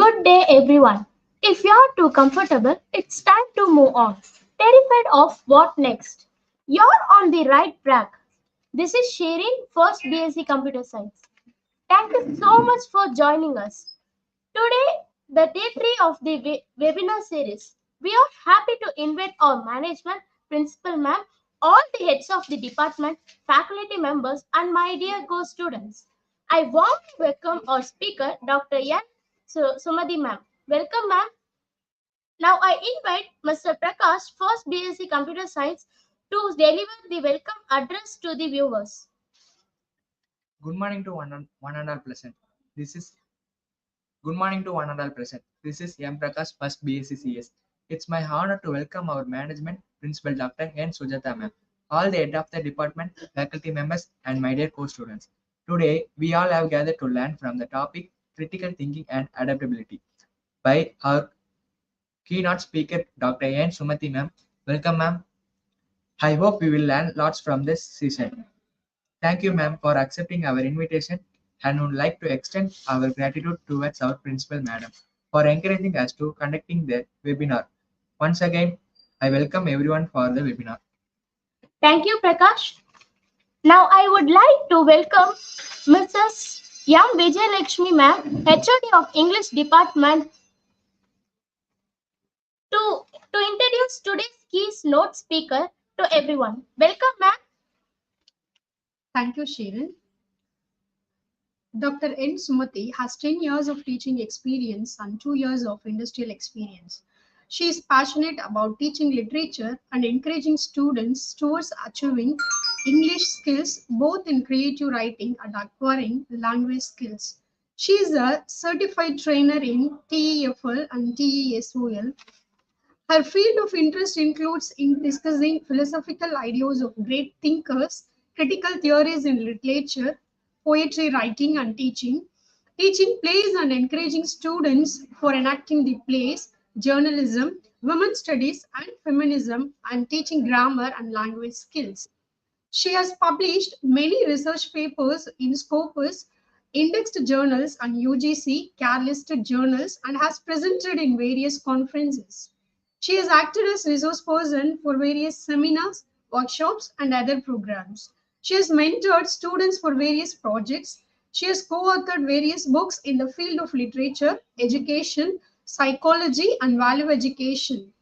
Good day, everyone. If you're too comfortable, it's time to move on. Terrified of what next? You're on the right track. This is Sherin, first BSc Computer Science. Thank you so much for joining us. Today, the day 3 of the webinar series, we are happy to invite our management, principal ma'am, all the heads of the department, faculty members, and my dear co-students. I want to welcome our speaker, Dr.N.Sumathi ma'am. Welcome, ma'am. Now I invite Mr. Prakash, first BSc Computer Science, to deliver the welcome address to the viewers. Good morning to one and all present. This is Good morning to one and all present. This is M. Prakash, first BSc CS. It's my honor to welcome our management principal Dr. N. Sujata ma'am, all the head of the department, faculty members, and my dear co-students. Today, we all have gathered to learn from the topic critical thinking and adaptability by our keynote speaker Dr. N.Sumathi ma'am. Welcome ma'am. I hope we will learn lots from this session. Thank you, ma'am, for accepting our invitation and would like to extend our gratitude towards our principal, madam, for encouraging us to conducting the webinar. Once again, I welcome everyone for the webinar. Thank you, Prakash. Now I would like to welcome Mrs. M. Vijayalakshmi ma'am, HOD of English Department, to introduce today's keynote speaker to everyone. Welcome, ma'am. Thank you, Sherin. Dr. N.Sumathi has 10 years of teaching experience and 2 years of industrial experience. She is passionate about teaching literature and encouraging students towards achieving English skills both in creative writing and acquiring language skills. She is a certified trainer in TEFL and TESOL. Her field of interest includes in discussing philosophical ideas of great thinkers, critical theories in literature, poetry writing and teaching plays and encouraging students for enacting the plays, journalism, women's studies and feminism, and teaching grammar and language skills. She has published many research papers in Scopus, indexed journals and UGC care listed journals, and has presented in various conferences. She has acted as resource person for various seminars, workshops, and other programs. She has mentored students for various projects. She has co-authored various books in the field of literature, education, psychology, and value education.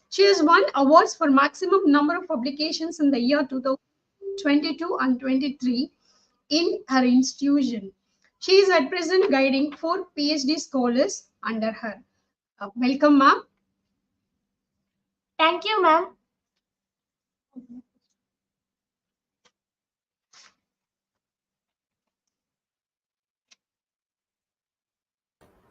She has won awards for maximum number of publications in the year 2022 and 23 in her institution. She is at present guiding 4 PhD scholars under her. Welcome, ma'am. Thank you, ma'am.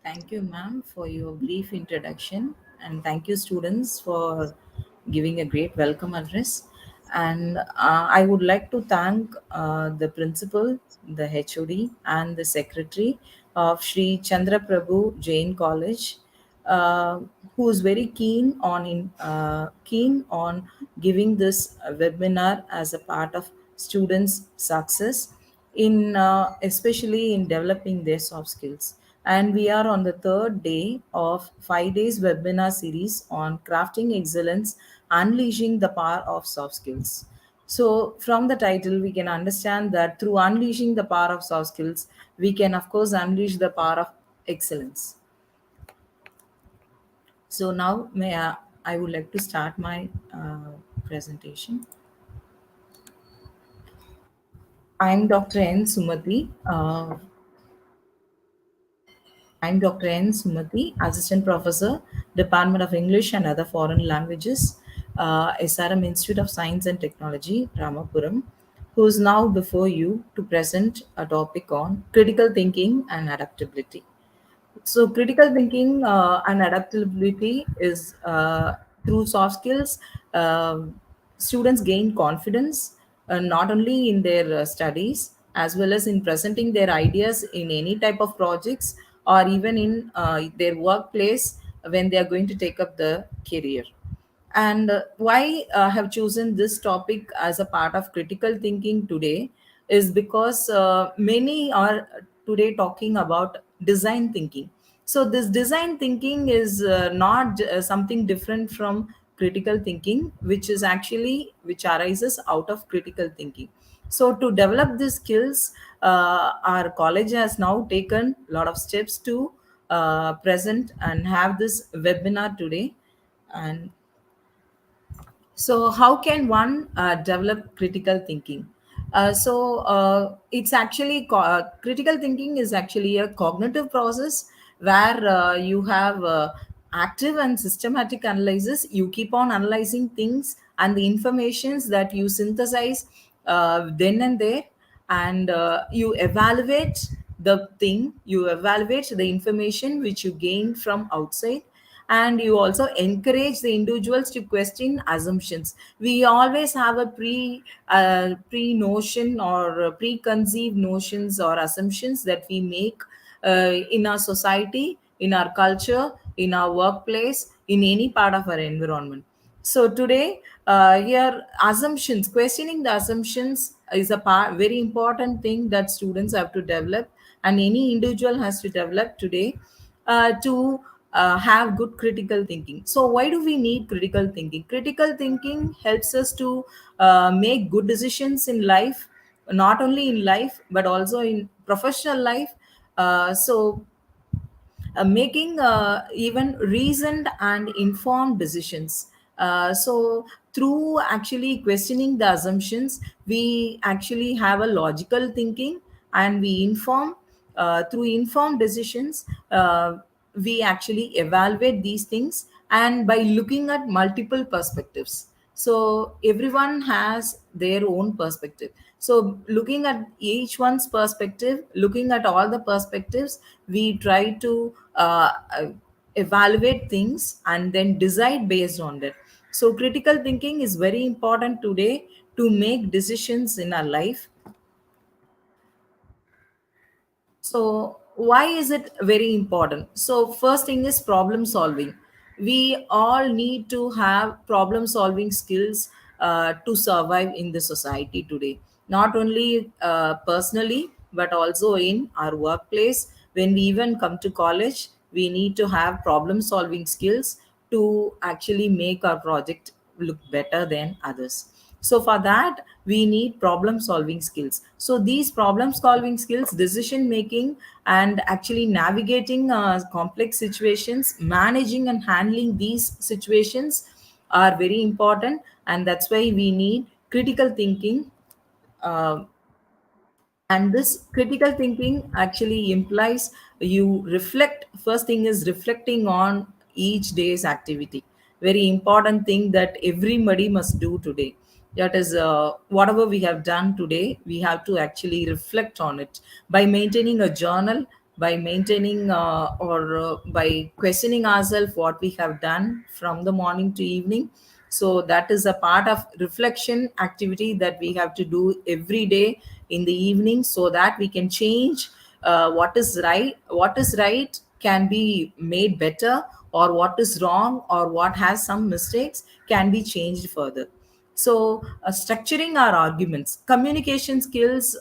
Thank you, ma'am, for your brief introduction. And thank you, students, for giving a great welcome address. And I would like to thank the principal, the HOD, and the secretary of Sri Chandra Prabhu Jain College, uh, who is very keen on giving this webinar as a part of students' success in especially in developing their soft skills. And we are on the third day of 5 days webinar series on crafting excellence, unleashing the power of soft skills. So from the title, we can understand that through unleashing the power of soft skills, we can of course unleash the power of excellence. So now I would like to start my presentation. I'm Dr. N. Sumathi. I'm Dr. N. Sumathi, Assistant Professor, Department of English and Other Foreign Languages, SRM Institute of Science and Technology, Ramapuram, who is now before you to present a topic on critical thinking and adaptability. So, critical thinking and adaptability is through soft skills. Students gain confidence not only in their studies as well as in presenting their ideas in any type of projects or even in their workplace when they are going to take up the career. And why I have chosen this topic as a part of critical thinking today is because many are today talking about design thinking. So this design thinking is not something different from critical thinking, which arises out of critical thinking. So to develop these skills, our college has now taken a lot of steps to present and have this webinar today. And so, how can one develop critical thinking? It's actually critical thinking is actually a cognitive process where you have active and systematic analysis. You keep on analyzing things and the informations that you synthesize then and there, and you evaluate the thing. You evaluate the information which you gain from outside, and you also encourage the individuals to question assumptions. We always have a pre notion or preconceived notions or assumptions that we make in our society, in our culture, in our workplace, in any part of our environment. So today, here assumptions, questioning the assumptions is a very important thing that students have to develop, and any individual has to develop today to have good critical thinking. So why do we need critical thinking? Critical thinking helps us to make good decisions in life, not only in life but also in professional life. So making even reasoned and informed decisions. So, through actually questioning the assumptions, we actually have a logical thinking, and we inform through informed decisions. We actually evaluate these things, and by looking at multiple perspectives. So everyone has their own perspective. So looking at each one's perspective, looking at all the perspectives, we try to evaluate things and then decide based on that. So critical thinking is very important today to make decisions in our life. So why is it very important? So first thing is problem solving. We all need to have problem solving skills to survive in the society today, not only personally but also in our workplace. When we even come to college, we need to have problem solving skills to actually make our project look better than others. So for that, we need problem solving skills. So these problem solving skills, decision making, and actually navigating complex situations, managing and handling these situations are very important, and that's why we need critical thinking. uh, and this critical thinking actually implies you reflect. First thing is reflecting on each day's activity. Very important thing that everybody must do today. That is, whatever we have done today, we have to actually reflect on it by maintaining a journal, by maintaining or by questioning ourselves what we have done from the morning to evening. So that is a part of reflection activity that we have to do every day in the evening, so that we can change what is right can be made better, or what is wrong or what has some mistakes can be changed further. So structuring our arguments, communication skills,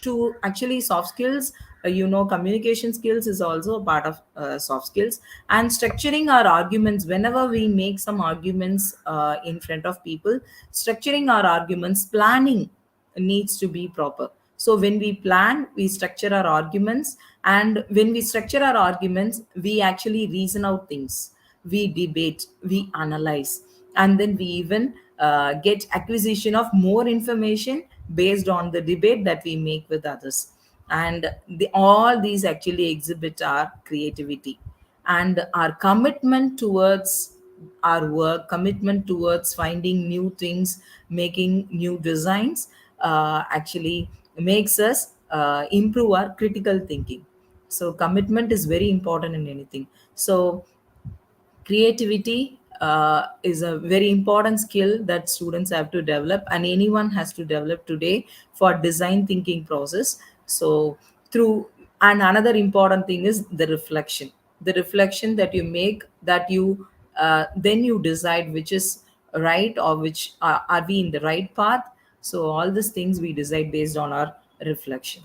to actually soft skills. Communication skills is also a part of soft skills. And structuring our arguments, whenever we make some arguments in front of people, structuring our arguments, planning needs to be proper. So when we plan, we structure our arguments, and when we structure our arguments, we actually reason out things, we debate, we analyze, and then we even get acquisition of more information based on the debate that we make with others. And all these actually exhibit our creativity and our commitment towards our work, commitment towards finding new things, making new designs, actually makes us improve our critical thinking. So commitment is very important in anything. So creativity is a very important skill that students have to develop, and anyone has to develop today for design thinking process. So through, and another important thing is the reflection that you make, that you then you decide which is right, or which are we in the right path. So all these things we decide based on our reflection.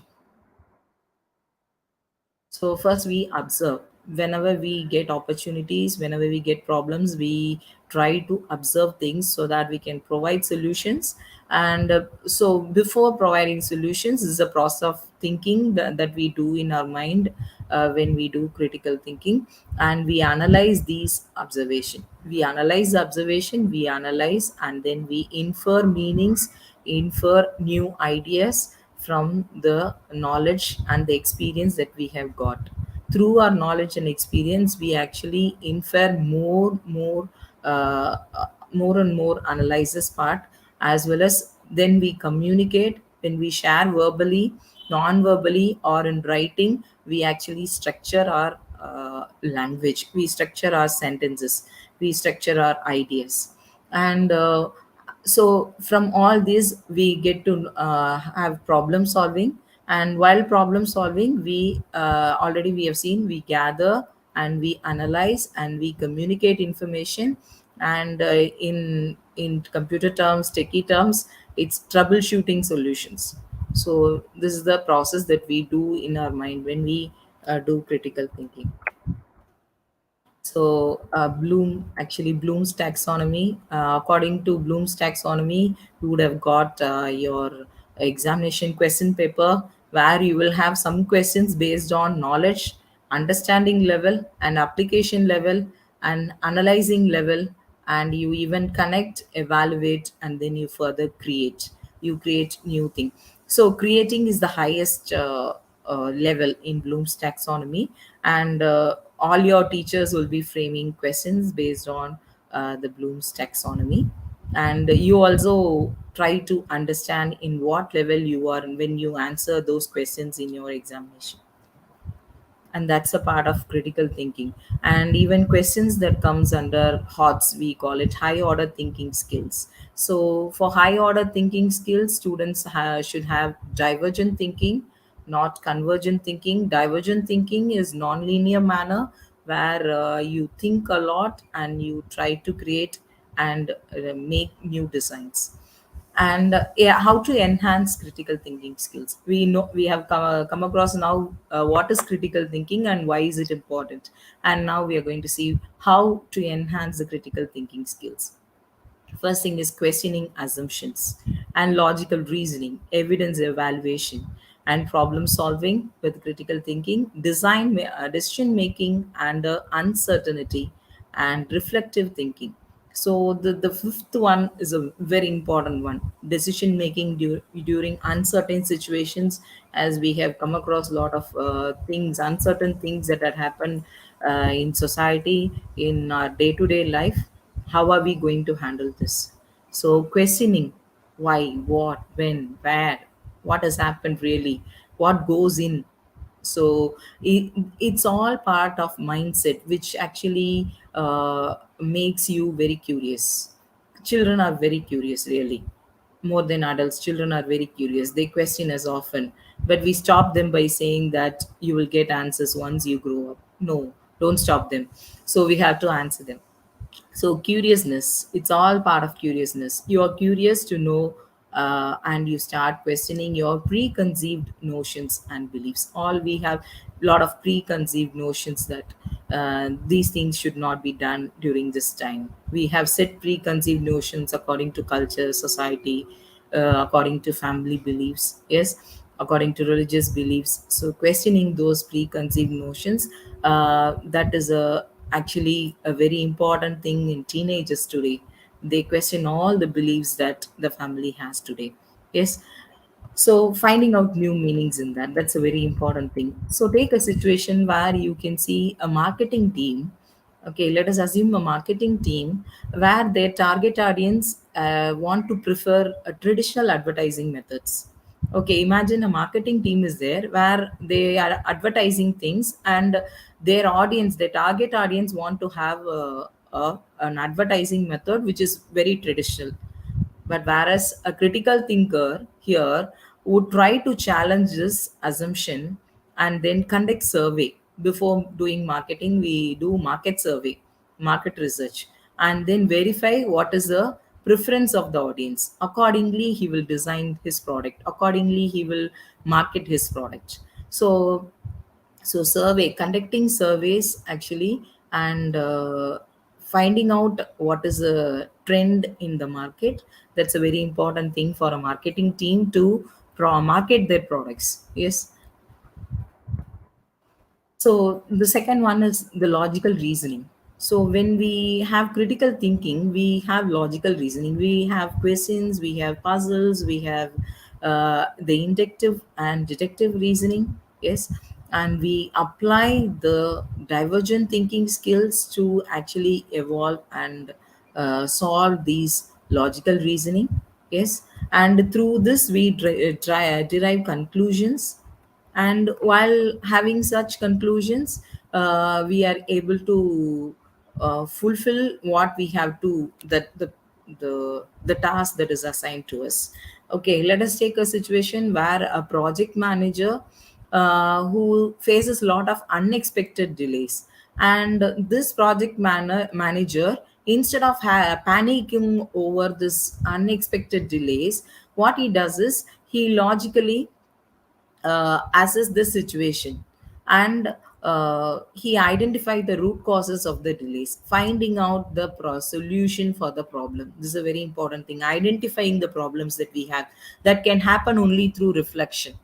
So first we observe. whenever we get opportunities, whenever we get problems, we try to observe things so that we can provide solutions. And so before providing solutions is a process of thinking that we do in our mind when we do critical thinking. And we analyze these observation, we analyze the observation, we analyze, and then we infer meanings, infer new ideas from the knowledge and the experience that we have got. Through our knowledge and experience, we actually infer more and more analysis part, as well as then we communicate. When we share verbally, non-verbally, or in writing, we actually structure our language, we structure our sentences, we structure our ideas. And so from all these we get to have problem solving. And while problem solving, we already we have seen, we gather and we analyze and we communicate information. And in computer terms, techie terms, it's troubleshooting solutions. So this is the process that we do in our mind when we do critical thinking. So Bloom's taxonomy. According to Bloom's taxonomy, you would have got your examination question paper, where you will have some questions based on knowledge, understanding level, and application level, and analyzing level. And you even connect, evaluate, and then you further create. You create new thing. So creating is the highest level in Bloom's taxonomy. And all your teachers will be framing questions based on the Bloom's taxonomy. And you also try to understand in what level you are when you answer those questions in your examination. And that's a part of critical thinking. And even questions that comes under HOTS, we call it high order thinking skills. So for high order thinking skills, students should have divergent thinking, not convergent thinking. Divergent thinking is non-linear manner, where you think a lot and you try to create and make new designs. And yeah, how to enhance critical thinking skills. We know we have come across now what is critical thinking and why is it important. And now we are going to see how to enhance the critical thinking skills. First thing is questioning assumptions and logical reasoning, evidence evaluation, and problem solving with critical thinking, decision making under uncertainty, and reflective thinking. So the fifth one is a very important one: decision making during uncertain situations. As we have come across a lot of things, uncertain things that had happened in society, in our day-to-day life. How are we going to handle this? So questioning why, what, when, where, what has happened really, what goes in. So it's all part of mindset, which actually makes you very curious. Children are very curious, really. More than adults, children are very curious. They question us often, but we stop them by saying that you will get answers once you grow up. No, don't stop them. So we have to answer them. So curiousness, it's all part of curiousness. You are curious to know, and you start questioning your preconceived notions and beliefs. All we have a lot of preconceived notions that these things should not be done during this time. We have set preconceived notions according to culture, society, according to family beliefs, yes, according to religious beliefs. So questioning those preconceived notions, that is actually a very important thing in teenagers today. They question all the beliefs that the family has today, yes. So finding out new meanings in that, that's a very important thing. So take a situation where you can see a marketing team. Okay, let us assume a marketing team where their target audience want to prefer traditional advertising methods. Okay, imagine a marketing team is there where they are advertising things, and their audience, their target audience, want to have an advertising method which is very traditional. But whereas a critical thinker here would try to challenge this assumption and then conduct survey. Before doing marketing, we do market survey, market research, and then verify what is the preference of the audience. Accordingly, he will design his product. Accordingly, he will market his product. So So survey, conducting surveys actually, and finding out what is a trend in the market. That's a very important thing for a marketing team to market their products. Yes. So the second one is the logical reasoning. So when we have critical thinking, we have logical reasoning. We have questions, we have puzzles, we have the inductive and deductive reasoning. Yes, and we apply the divergent thinking skills to actually evolve and solve these logical reasoning. Yes, and through this we derive conclusions, and while having such conclusions, we are able to fulfill what we have to, that the task that is assigned to us. Okay, let us take a situation where a project manager who faces a lot of unexpected delays, and this manager, instead of panicking over this unexpected delays, what he does is he logically assess the situation, and he identified the root causes of the delays, finding out the solution for the problem. This is a very important thing, identifying the problems that we have, that can happen only through reflection.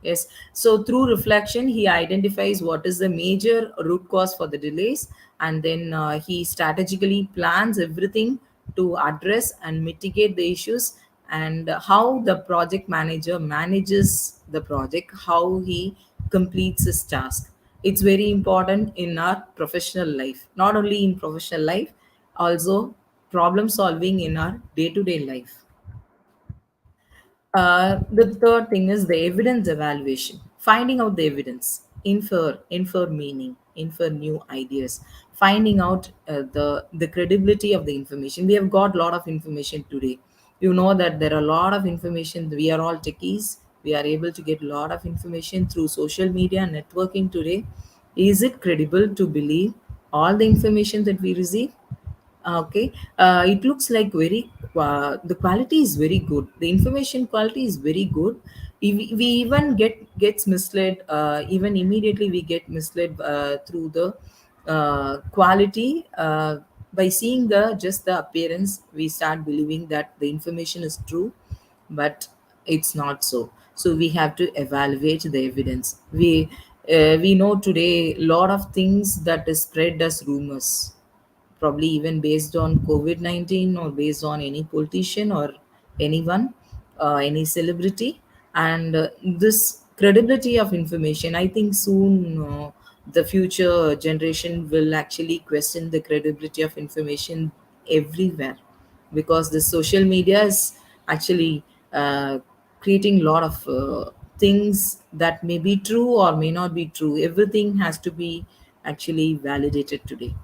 Yes, so through reflection he identifies what is the major root cause for the delays, and then he strategically plans everything to address and mitigate the issues, and how the project manager manages the project, how he completes his task. It's very important in our professional life, not only in professional life, also problem solving in our day to day life. The third thing is the evidence evaluation, finding out the evidence, infer meaning, infer new ideas, finding out the credibility of the information. We have got a lot of information today. You know that there are a lot of information. We are all techies. We are able to get a lot of information through social media and networking today. Is it credible to believe all the information that we receive? Okay, it looks like very the quality is very good. The information quality is very good. We even gets misled. Even immediately we get misled through the quality. By seeing the just the appearance, we start believing that the information is true, but it's not so. So we have to evaluate the evidence. We know today a lot of things that is spread as rumors, probably even based on COVID-19 or based on any politician or anyone, any celebrity. And this credibility of information, I think soon the future generation will actually question the credibility of information everywhere, because the social media is actually creating a lot of things that may be true or may not be true. Everything has to be actually validated today.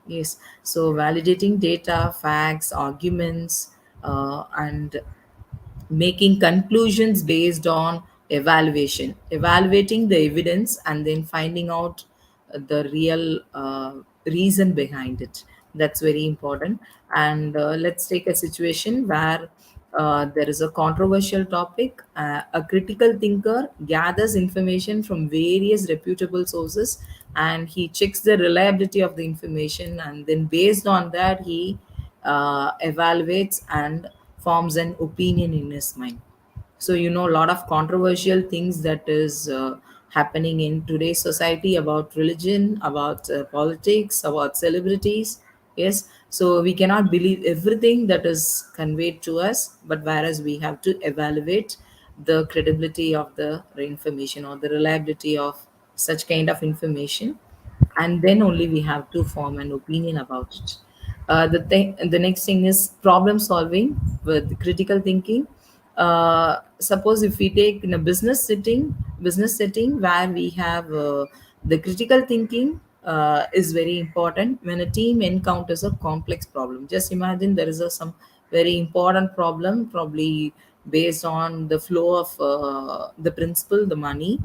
Yes, so validating data, facts, arguments, and making conclusions based on evaluating the evidence, and then finding out the real reason behind it. That's very important. And let's take a situation where there is a controversial topic. A critical thinker gathers information from various reputable sources, and he checks the reliability of the information, and then based on that he evaluates and forms an opinion in his mind. So a lot of controversial things that is happening in today's society, about religion, about politics, about celebrities. Yes, so we cannot believe everything that is conveyed to us, but whereas we have to evaluate the credibility of the information or the reliability of such kind of information, and then only we have to form an opinion about it. The next thing is problem solving with critical thinking. Suppose if we take in a business setting where we have the critical thinking is very important when a team encounters a complex problem. Just imagine there is some very important problem, probably based on the flow of the principal, the money.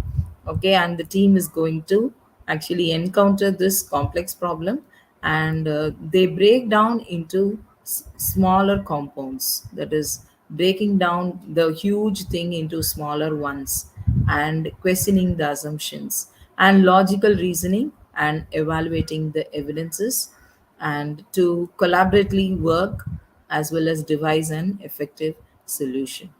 Okay, and the team is going to actually encounter this complex problem, and they break down into smaller compounds, that is breaking down the huge thing into smaller ones, and questioning the assumptions, and logical reasoning and evaluating the evidences, and to collaboratively work as well as devise an effective solution.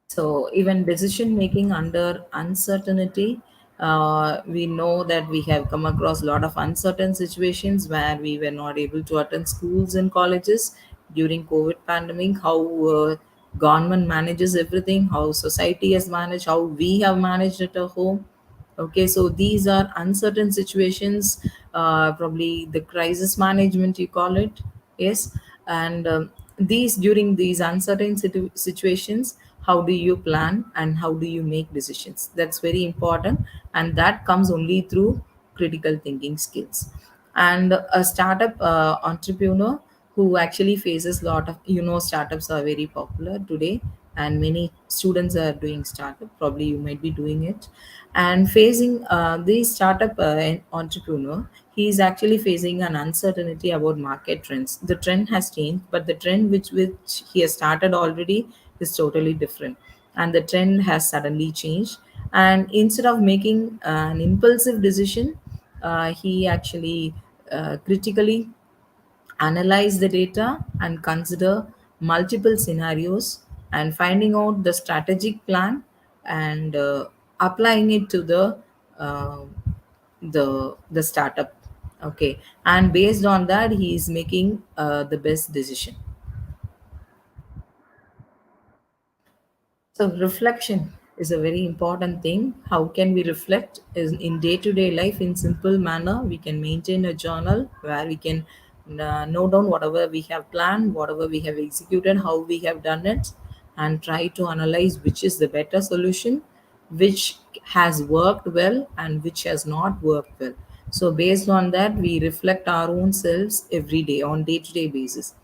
So even decision making under uncertainty, we know that we have come across a lot of uncertain situations where we were not able to attend schools and colleges during COVID pandemic. How government manages everything, how society has managed, how we have managed at our home. Okay, so these are uncertain situations, probably the crisis management you call it. Yes. And these during these uncertain situations, how do you plan and how do you make decisions? That's very important, and that comes only through critical thinking skills. And a startup entrepreneur who actually faces a lot of, startups are very popular today, and many students are doing startup, probably you might be doing it. And facing the startup entrepreneur, he is actually facing an uncertainty about market trends. The trend has changed, but the trend which he has started already is totally different, and the trend has suddenly changed. And instead of making an impulsive decision, he actually critically analyze the data and consider multiple scenarios and finding out the strategic plan, and applying it to uh, the startup. Okay, and based on that he is making the best decision. So reflection is a very important thing. How can we reflect? Is in day-to-day life in simple manner. We can maintain a journal where we can note down whatever we have planned, whatever we have executed, how we have done it, and try to analyze which is the better solution, which has worked well and which has not worked well. So based on that, we reflect our own selves every day on day-to-day basis.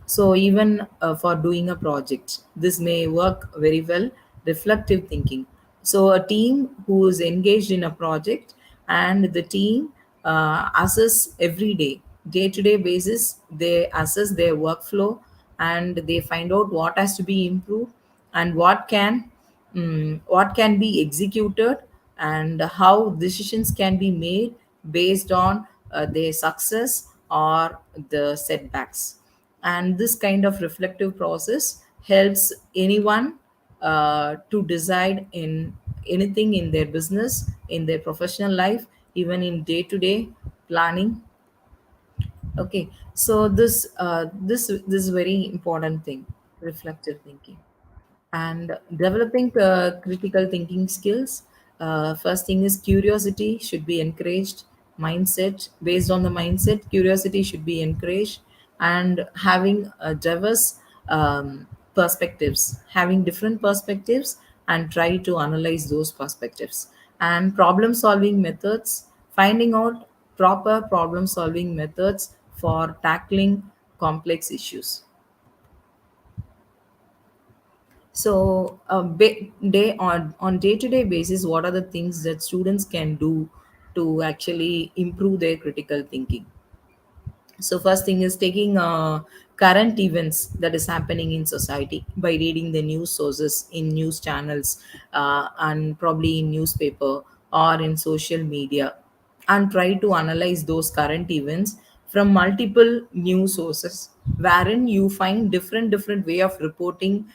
So even for doing a project, this may work very well. Reflective thinking. So a team who is engaged in a project, and the team assess every day, day-to-day basis. They assess their workflow, and they find out what has to be improved and what can be executed, and how decisions can be made based on their success or the setbacks. And this kind of reflective process helps anyone to decide in anything in their business, in their professional life, even in day to day planning. Okay, so this is very important thing, reflective thinking. And developing critical thinking skills, first thing is curiosity should be encouraged. Mindset, based on the mindset, curiosity should be encouraged. And having diverse perspectives, having different perspectives, and try to analyze those perspectives. And problem solving methods, finding out proper problem solving methods for tackling complex issues. So, day on day to day basis, what are the things that students can do to actually improve their critical thinking? So first thing is taking current events that is happening in society by reading the news sources in news channels, and probably in newspaper or in social media, and try to analyze those current events from multiple news sources, wherein you find different way of reporting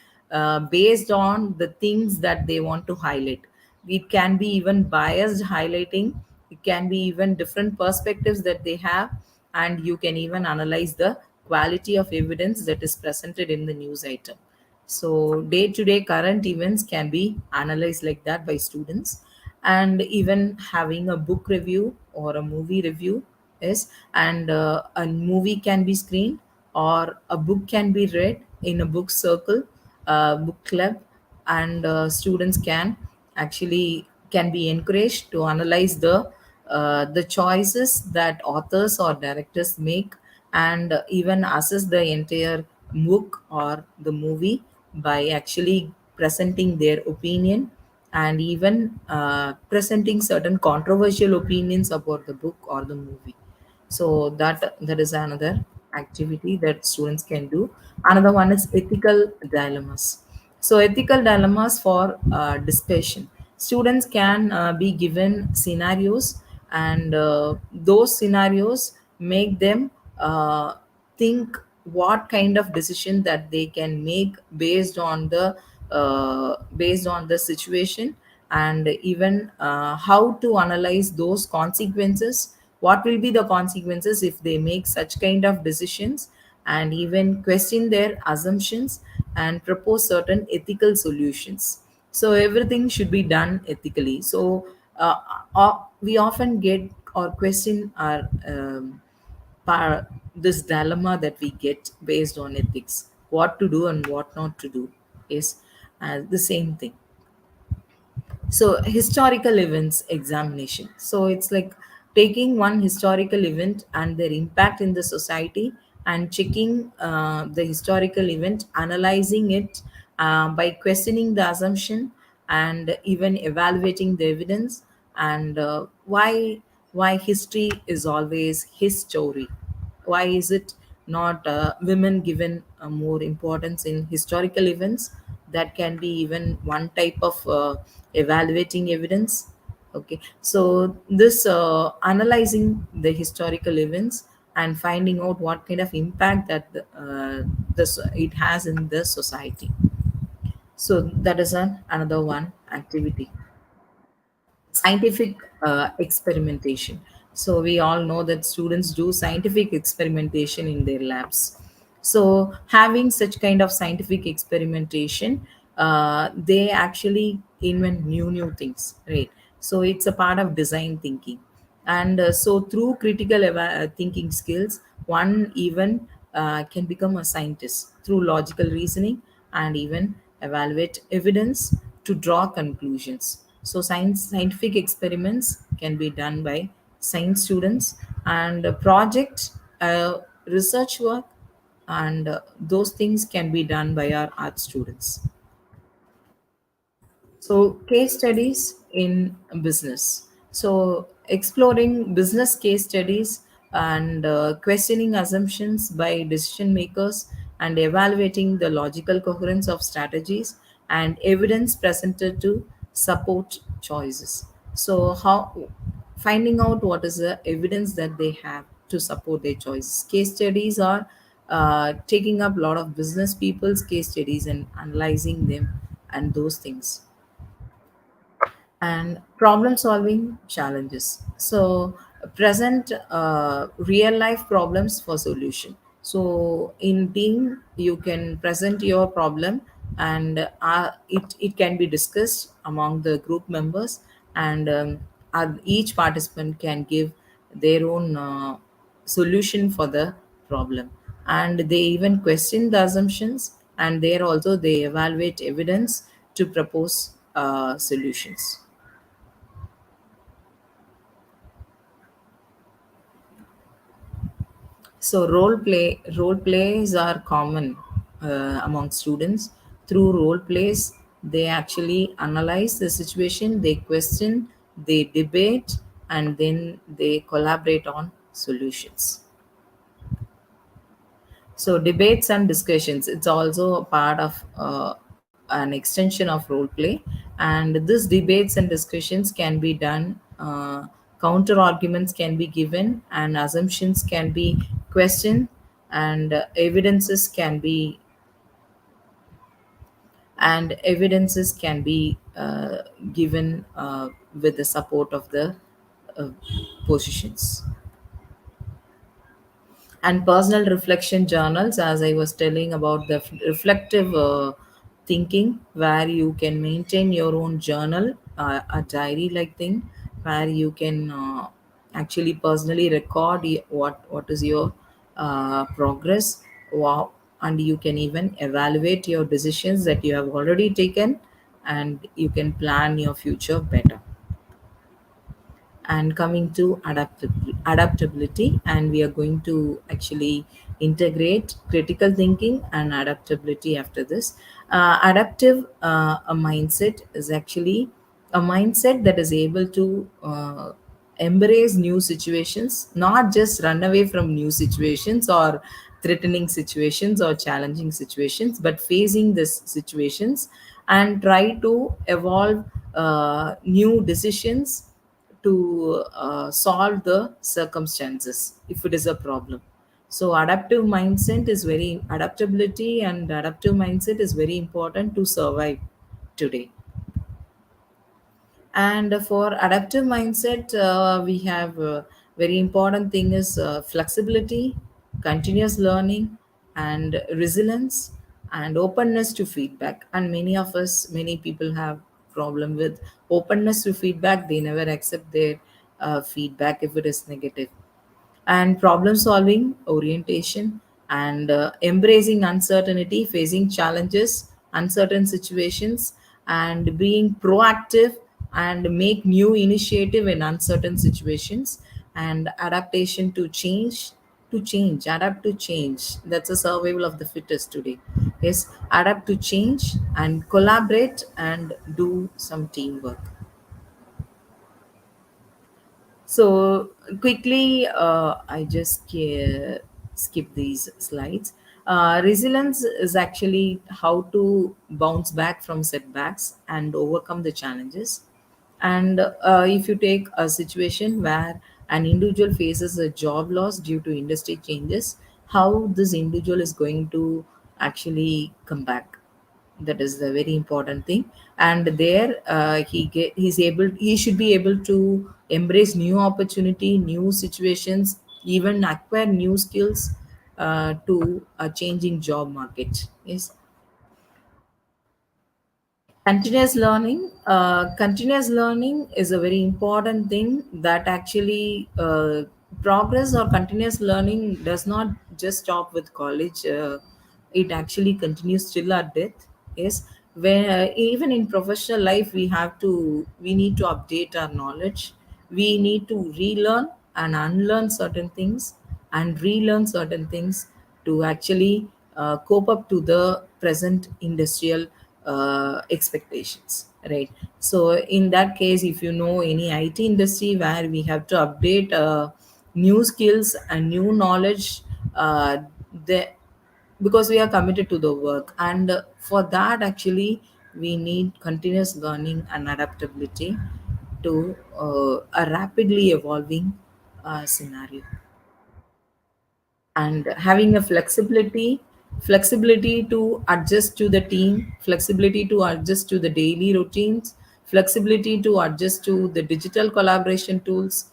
based on the things that they want to highlight. It can be even biased highlighting, it can be even different perspectives that they have, and you can even analyze the quality of evidence that is presented in the news item. So day to day current events can be analyzed like that by students. And even having a book review or a movie review. Yes. And a movie can be screened, or a book can be read in a book circle, book club. And students can be encouraged to analyze the choices that authors or directors make, and even assess the entire book or the movie by actually presenting their opinion, and even presenting certain controversial opinions about the book or the movie. So that is another activity that students can do. Another one is ethical dilemmas. So, ethical dilemmas for discussion. Students can be given scenarios, and those scenarios make them think what kind of decision that they can make based on the situation, and even how to analyze those consequences. What will be the consequences if they make such kind of decisions, and even question their assumptions and propose certain ethical solutions. So everything should be done ethically. So we often get or question our this dilemma that we get based on ethics. What to do and what not to do is the same thing. So historical events examination, so it's like taking one historical event and their impact in the society, and checking the historical event, analyzing it by questioning the assumption, and even evaluating the evidence, and why history is always his story. Why is it not women given more importance in historical events? That can be even one type of evaluating evidence. Okay, so this analyzing the historical events and finding out what kind of impact that this it has in the society. So that is another one activity. Scientific experimentation. So we all know that students do scientific experimentation in their labs. So having such kind of scientific experimentation, they actually invent new things, right? So it's a part of design thinking. And so through critical thinking skills, one even can become a scientist through logical reasoning, and even evaluate evidence to draw conclusions. So scientific experiments can be done by science students, and project research work, and those things can be done by our art students. So, case studies in business. So, exploring business case studies, and questioning assumptions by decision makers, and evaluating the logical coherence of strategies and evidence presented to support choices. So, how finding out what is the evidence that they have to support their choices. Case studies are taking up a lot of business people's case studies and analyzing them and those things. And problem solving challenges, so present real life problems for solution. So in being, you can present your problem, and it can be discussed among the group members, and each participant can give their own solution for the problem, and they even question the assumptions, and there also they evaluate evidence to propose solutions. So role plays are common among students. Through role plays, they actually analyze the situation, they question, they debate, and then they collaborate on solutions. So debates and discussions, it's also a part of an extension of role play, and this debates and discussions can be done. Counter arguments can be given, and assumptions can be questioned, and evidences can be given with the support of the uh, positions. And personal reflection journals, as I was telling about the reflective thinking, where you can maintain your own journal, a diary like thing, where you can actually personally record what is your progress. Wow. And you can even evaluate your decisions that you have already taken, and you can plan your future better. And coming to adaptability, and we are going to actually integrate critical thinking and adaptability after this. Adaptive a mindset is actually a mindset that is able to embrace new situations, not just run away from new situations or threatening situations or challenging situations, but facing these situations and try to evolve new decisions to solve the circumstances if it is a problem. So adaptability and adaptive mindset is very important to survive today. And for adaptive mindset, we have very important thing is flexibility, continuous learning, and resilience, and openness to feedback. And many people have problem with openness to feedback. They never accept their feedback if it is negative. And problem solving orientation, and embracing uncertainty, facing challenges, uncertain situations, and being proactive and make new initiative in uncertain situations, and adaptation to change, adapt to change. That's a survival of the fittest today. Yes, adapt to change and collaborate and do some teamwork. So quickly, I just skip these slides. Resilience is actually how to bounce back from setbacks and overcome the challenges. And if you take a situation where an individual faces a job loss due to industry changes, how this individual is going to actually come back, that is the very important thing. And there he should be able to embrace new opportunity, new situations, even acquire new skills to a changing job market. Yes. Continuous learning is a very important thing, that actually progress or continuous learning does not just stop with college. It actually continues till our death. Yes, where even in professional life we need to update our knowledge. We need to relearn and unlearn certain things and relearn certain things to actually cope up to the present industrial expectations, right? So in that case, if you know any IT industry where we have to update new skills and new knowledge, the because we are committed to the work, and for that actually we need continuous learning and adaptability to a rapidly evolving scenario. And having a flexibility to adjust to the team, flexibility to adjust to the daily routines, flexibility to adjust to the digital collaboration tools.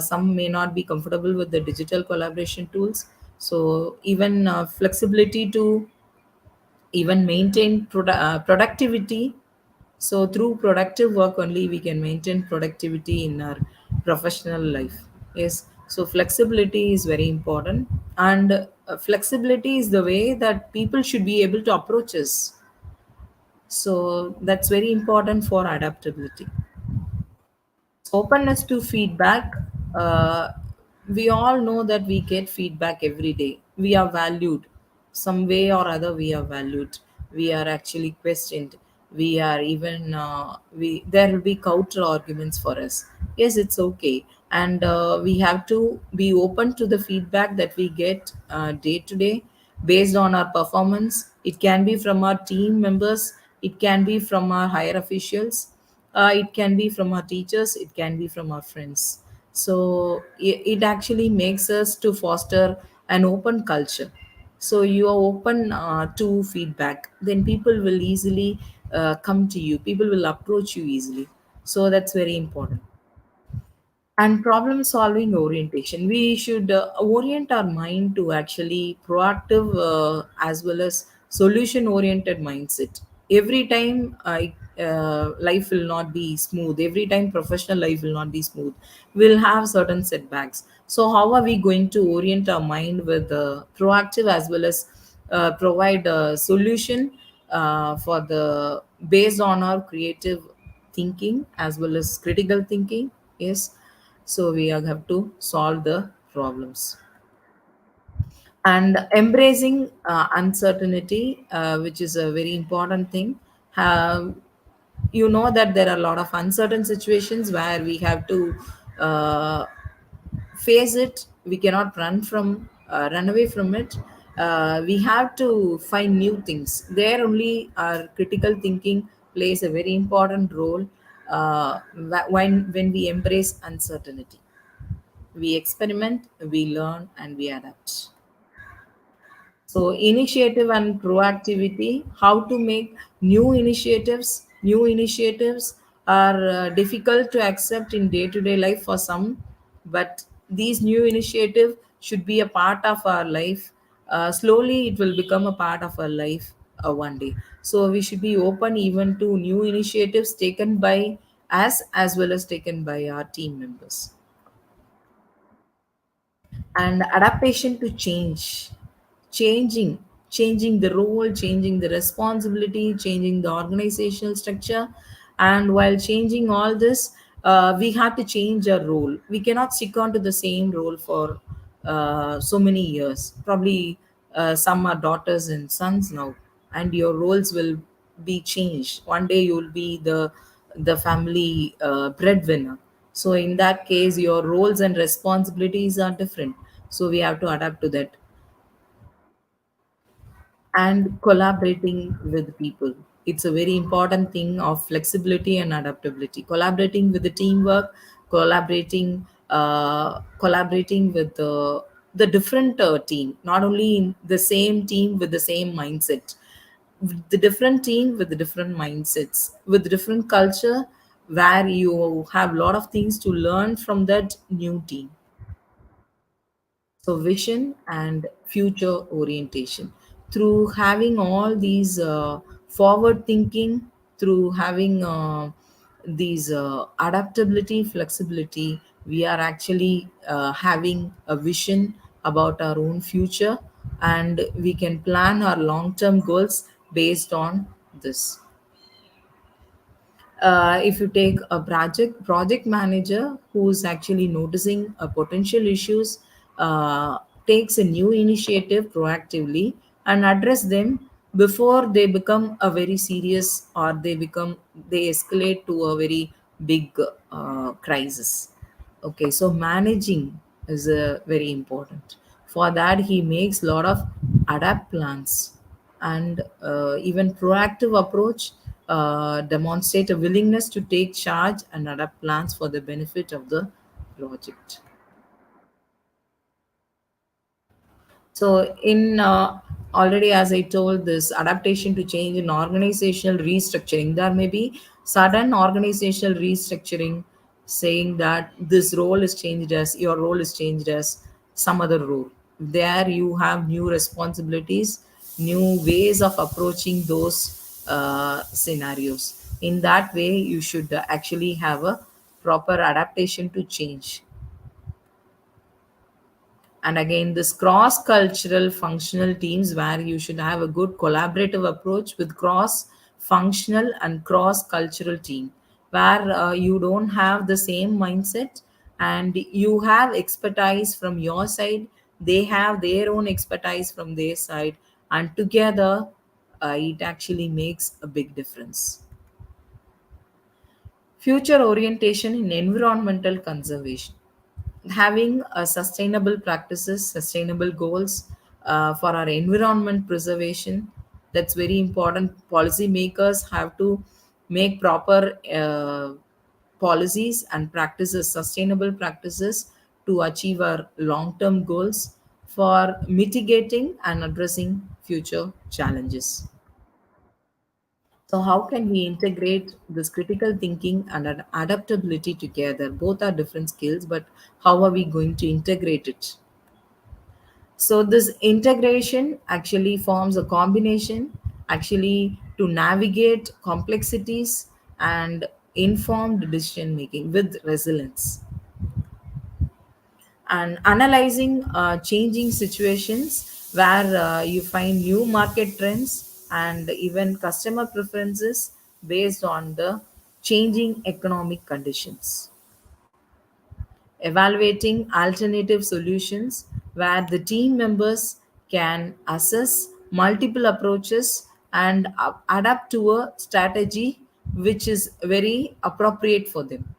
Some may not be comfortable with the digital collaboration tools, so even flexibility to even maintain productivity. So through productive work only we can maintain productivity in our professional life. Yes, so flexibility is very important. And flexibility is the way that people should be able to approach us. So that's very important for adaptability. Openness to feedback. uh, we all know that we get feedback every day. We are valued some way or other. We are valued, we are actually questioned, we are even we there will be counter arguments for us. Yes, it's okay. And we have to be open to the feedback that we get day to day, based on our performance. It can be from our team members, it can be from our higher officials, it can be from our teachers, it can be from our friends. So it actually makes us to foster an open culture. So you are open to feedback, then people will easily come to you, people will approach you easily. So that's very important. And problem solving orientation, we should orient our mind to actually proactive as well as solution oriented mindset. Every time life will not be smooth, every time professional life will not be smooth, we'll have certain setbacks. So how are we going to orient our mind with proactive as well as provide a solution for the based on our creative thinking as well as critical thinking. Yes, so we have to solve the problems. And embracing uncertainty, which is a very important thing. uh, you know that there are a lot of uncertain situations where we have to uh, face it. We cannot run away from it. We have to find new things. There only our critical thinking plays a very important role when we embrace uncertainty. We experiment, we learn, and we adapt. So, initiative and proactivity, how to make new initiatives. New initiatives are difficult to accept in day to day life for some, but these new initiative should be a part of our life. Slowly, it will become a part of our life one day. So, we should be open even to new initiatives taken by us as well as taken by our team members. And adaptation to change, changing changing the role, changing the responsibility, changing the organizational structure. And while changing all this, we have to change our role. We cannot stick on to the same role for so many years. Probably some are daughters and sons now, and your roles will be changed. One day you will be the family breadwinner. So in that case, your roles and responsibilities are different. So we have to adapt to that. And collaborating with people, it's a very important thing of flexibility and adaptability. Collaborating with the teamwork, collaborating with the different team, not only in the same team with the same mindset, the different team with the different mindsets, with different culture, where you have a lot of things to learn from that new team. So vision and future orientation, through having all these forward thinking, through having these adaptability, flexibility, we are actually having a vision about our own future, and we can plan our long term goals based on this. If you take a project manager who's actually noticing a potential issues, uh, takes a new initiative proactively and address them before they become a very serious, or they escalate to a very big crisis. Okay, so managing is very important. For that, he makes a lot of adapt plans, and even proactive approach demonstrate a willingness to take charge and adapt plans for the benefit of the project. So, in already as I told, this adaptation to change in organizational restructuring, there may be sudden organizational restructuring, saying that this role is changed as your role is changed as some other role. There you have new responsibilities, new ways of approaching those scenarios. In that way, you should actually have a proper adaptation to change. And again, this cross cultural functional teams, where you should have a good collaborative approach with cross functional and cross cultural team, where you don't have the same mindset, and you have expertise from your side, they have their own expertise from their side, and together it actually makes a big difference. Future orientation in environmental conservation, having a sustainable practices, sustainable goals for our environment preservation, that's very important. Policy makers have to make proper policies and practices, sustainable practices, to achieve our long term goals for mitigating and addressing future challenges. So, how can we integrate this critical thinking and adaptability together? Both are different skills, but how are we going to integrate it? So, this integration actually forms a combination, actually, to navigate complexities and informed decision making with resilience, and analyzing changing situations, where you find new market trends and even customer preferences based on the changing economic conditions, evaluating alternative solutions, where the team members can assess multiple approaches and adapt to a strategy which is very appropriate for them.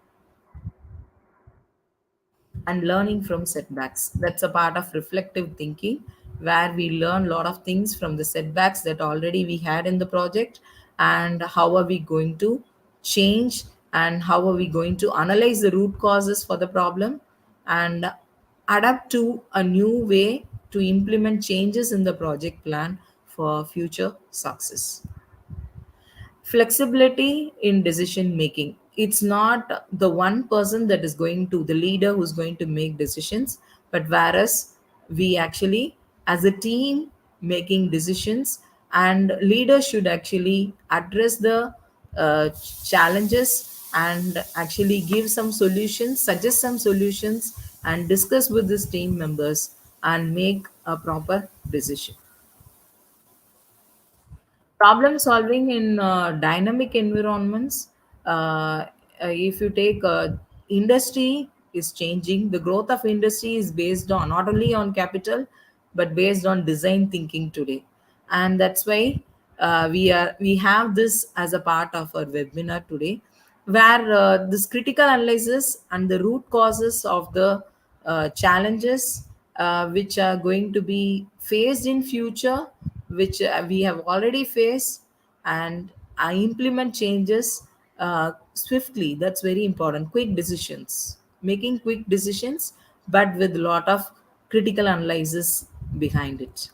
And learning from setbacks, that's a part of reflective thinking, where we learn a lot of things from the setbacks that already we had in the project, and how are we going to change, and how are we going to analyze the root causes for the problem and adapt to a new way to implement changes in the project plan for future success. Flexibility in decision making. It's not the one person that is going to, the leader who's going to make decisions, but whereas we actually, as a team, making decisions, and leaders should actually address the uh, challenges and actually give some solutions, suggest some solutions, and discuss with his team members and make a proper decision. Problem solving in dynamic environments. If you take industry is changing, the growth of industry is based on not only on capital but based on design thinking today. And that's why we have this as a part of our webinar today, where this critical analysis and the root causes of the challenges which are going to be faced in future, which we have already faced, and I implement changes swiftly. That's very important. Quick decisions, making quick decisions, but with a lot of critical analysis behind it.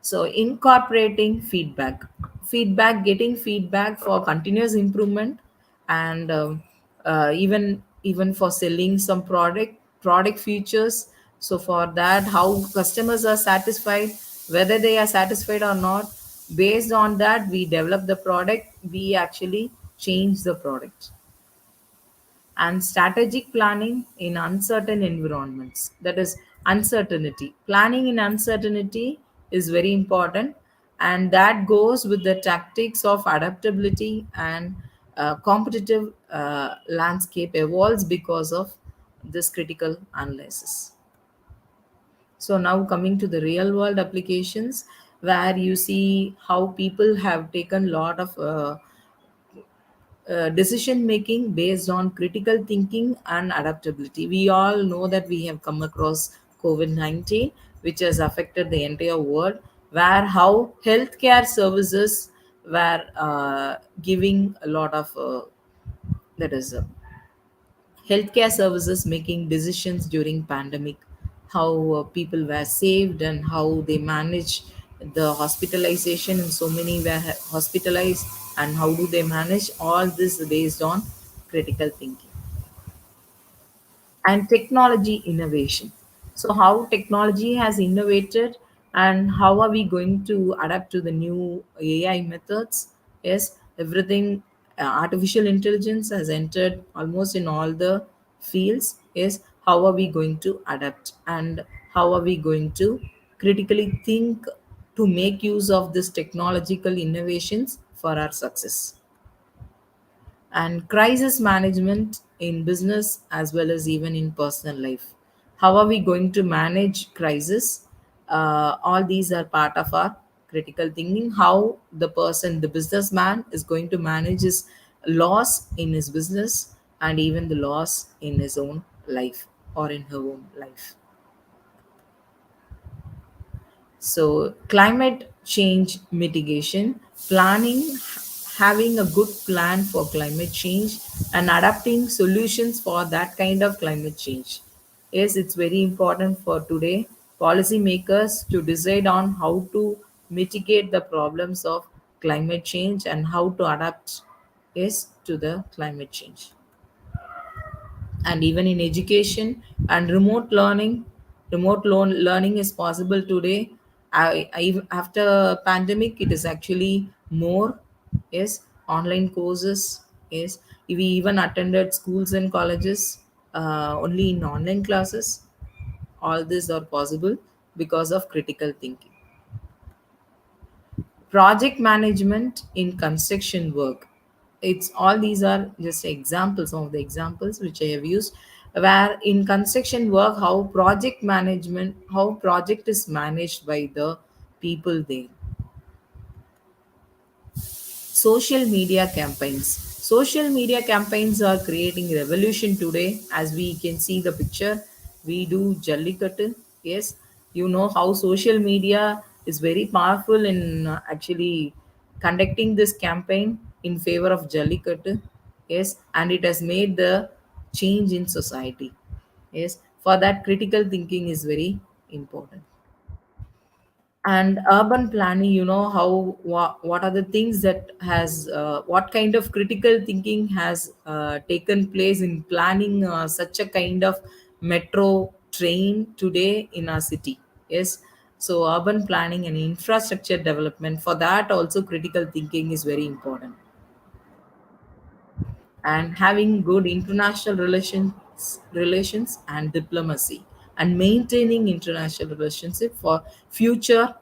So incorporating feedback, getting feedback for continuous improvement, and even for selling some product features. So for that, how customers are satisfied, whether they are satisfied or not, based on that we develop the product, we actually change the product. And strategic planning in uncertain environments, that is uncertainty, planning in uncertainty is very important, and that goes with the tactics of adaptability, and competitive landscape evolves because of this critical analysis. So now coming to the real world applications, where you see how people have taken a lot of decision making based on critical thinking and adaptability. We all know that we have come across COVID 19, which has affected the entire world, where how healthcare services were giving a lot of that is healthcare services making decisions during pandemic, how people were saved and how they manage the hospitalization, and so many were hospitalized, and how do they manage all this based on critical thinking. And technology innovation. So, how technology has innovated, and how are we going to adapt to the new AI methods? Yes, everything, artificial intelligence has entered almost in all the fields. Yes, how are we going to adapt, and how are we going to critically think to make use of this technological innovations for our success? And crisis management in business as well as even in personal life. How are we going to manage crisis? All these are part of our critical thinking. How the person, the businessman, is going to manage his loss in his business, and even the loss in his own life or in her own life. So, climate change mitigation, planning, having a good plan for climate change, and adapting solutions for that kind of climate change. Yes, it's very important for today policymakers to decide on how to mitigate the problems of climate change and how to adapt, yes, to the climate change. And even in education and learning is possible today. After pandemic, it is actually more, yes, online courses, yes, we even attended schools and colleges only in online classes. All these are possible because of critical thinking. Project management in construction work, it's all these are just examples, some of the examples which I have used, where in construction work, how project management, how project is managed by the people there. Social media campaigns are creating revolution today. As we can see the picture, we do jallikattu, yes, You know how social media is very powerful in actually conducting this campaign in favor of Jallikattu. Yes, and it has made the change in society. Yes, for that critical thinking is very important. And urban planning, you know how what are the things that has what kind of critical thinking has taken place in planning such a kind of metro train today in our city. Yes, so urban planning and infrastructure development, for that also critical thinking is very important. And having good international relations and diplomacy, and maintaining international relationship for future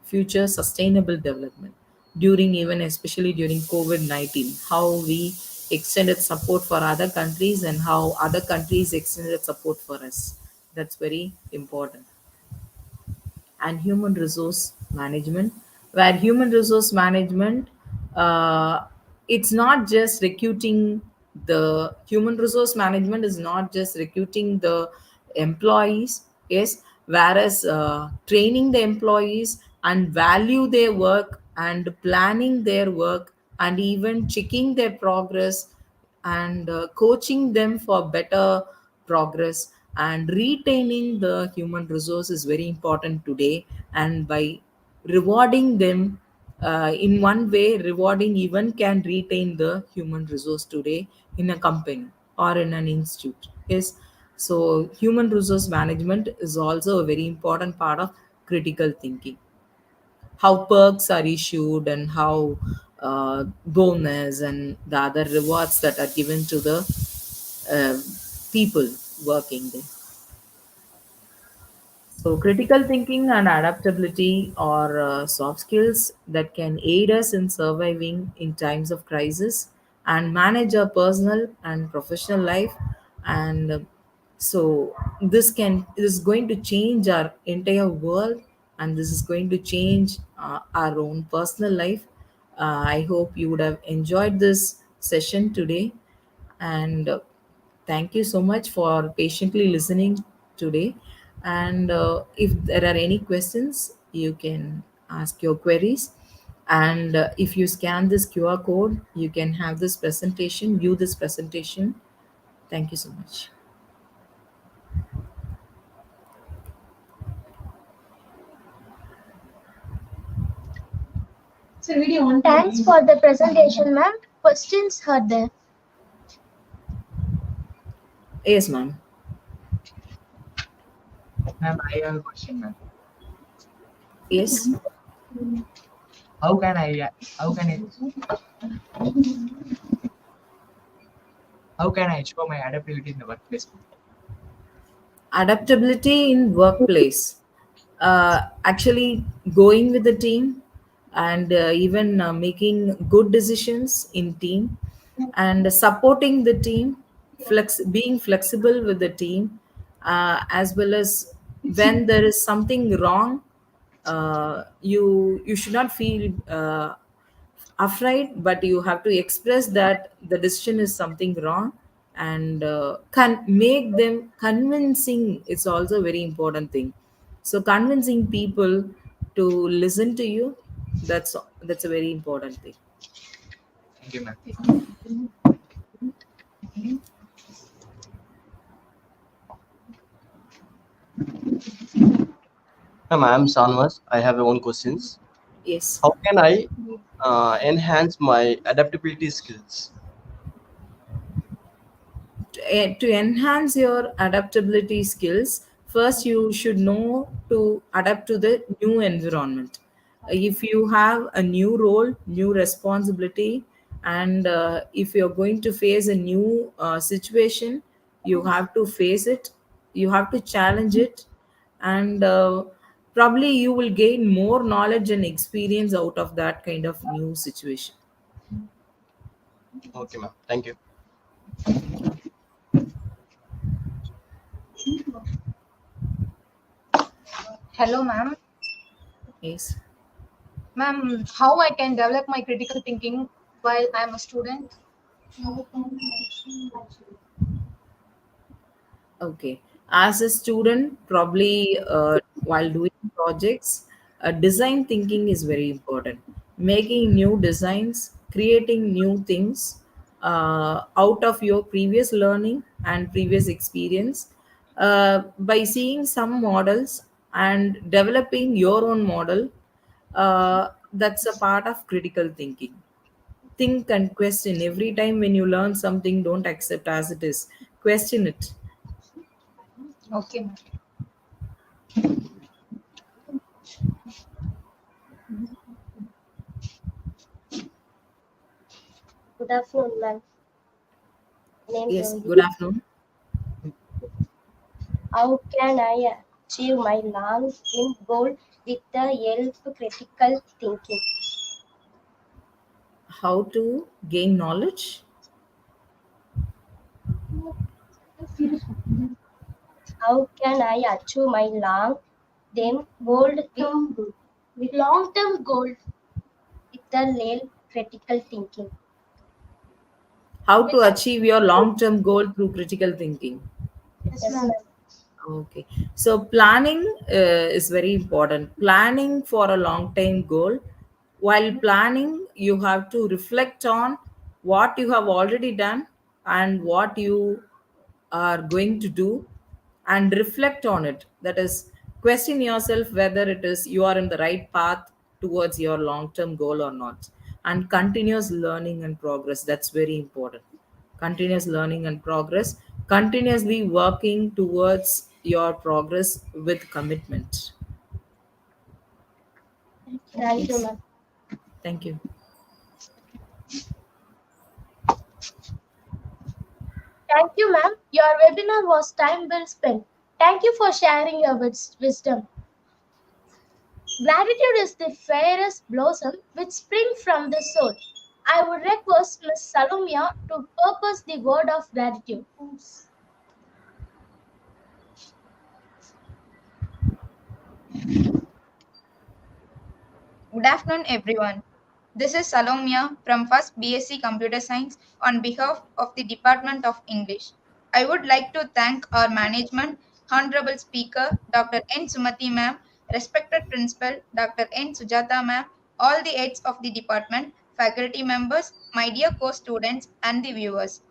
future sustainable development, during, even especially during COVID-19, how we extended support for other countries and how other countries extended support for us. That's very important. And human resource management, where human resource management, it's not just recruiting. The human resource management is not just recruiting the employees. Yes, whereas training the employees and value their work and planning their work and even checking their progress and coaching them for better progress, and retaining the human resource is very important today. And by rewarding them, in one way rewarding even can retain the human resource today in a company or in an institute. Yes, so human resource management is also a very important part of critical thinking. How perks are issued and how bonus and the other rewards that are given to the uh, people working there. So, critical thinking and adaptability are soft skills that can aid us in surviving in times of crisis and manage our personal and professional life. And so, this is going to change our entire world, and this is going to change our own personal life. I hope you would have enjoyed this session today, and thank you so much for patiently listening today. And if there are any questions, you can ask your queries. And if you scan this QR code, you can have this presentation, view this presentation. Thank you so much. Thanks for the presentation, ma'am. Questions are there. Yes, ma'am. Ma'am, I have a question, ma'am. Yes. How can I how can I how can I show my adaptability in the workplace? Adaptability in workplace, actually going with the team, and even making good decisions in team, and supporting the team, being flexible with the team, as well as when there is something wrong, you should not feel afraid, but you have to express that the decision is something wrong, and can make them convincing. It's also a very important thing. So convincing people to listen to you, that's a very important thing. Thank you, ma'am. I'm Sanwas. I have my own questions. Yes. How can I enhance my adaptability skills? To enhance your adaptability skills, first you should know to adapt to the new environment. If you have a new role, new responsibility, and if you're going to face a new situation, you have to face it, you have to challenge it, and probably you will gain more knowledge and experience out of that kind of new situation. Okay, ma'am. Thank you. Hello, ma'am. Yes. Ma'am, how I can develop my critical thinking while I'm a student? Okay. As a student, probably while doing projects, design thinking is very important. Making new designs, creating new things out of your previous learning and previous experience, by seeing some models and developing your own model, that's a part of critical thinking. Think and question. Every time when you learn something, don't accept as it is, question it. Okay, ma'am. Good afternoon, ma'am. Name Yes, good Rohini. afternoon. How can I achieve my long-term goal with the help critical thinking? How to gain knowledge? How can I achieve my long-term goal with long-term goal with the help critical thinking? How to achieve your long term goal through critical thinking? Yes, ma'am. Okay, so planning is very important. Planning for a long time goal. While planning, you have to reflect on what you have already done and what you are going to do, and reflect on it. That is, question yourself whether it is you are in the right path towards your long term goal or not. And continuous learning and progress, that's very important. Continuous learning and progress, continuously working towards your progress with commitment. Thank you, Yes, ma'am. thank you. Thank you, ma'am. Your webinar was time well spent. Thank you for sharing your wisdom. Gratitude is the fairest blossom which spring from the soul. I would request Miss Salomia to purpose the word of gratitude. Good afternoon, everyone. This is Salomia from First BSc Computer Science on behalf of the Department of English. I would like to thank our management, Honorable Speaker Dr. N.Sumathi ma'am, respected Principal Dr. N. Sujata ma'am, all the heads of the department, faculty members, my dear co-students and the viewers.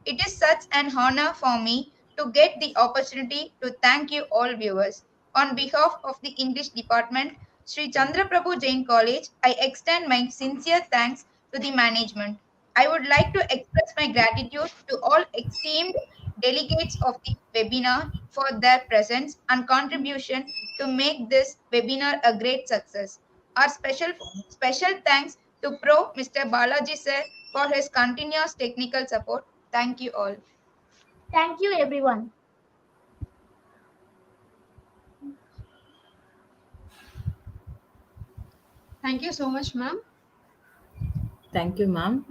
It is such an honor for me to get the opportunity to thank you all viewers. On behalf of the English department, Sri Chandraprabhu Jain College, I extend my sincere thanks to the management. I would like to express my gratitude to all esteemed delegates of the webinar for their presence and contribution to make this webinar a great success. Our special thanks to Pro Mr. Balaji sir for his continuous technical support. Thank you all. Thank you, everyone. Thank you so much, ma'am. Thank you, ma'am.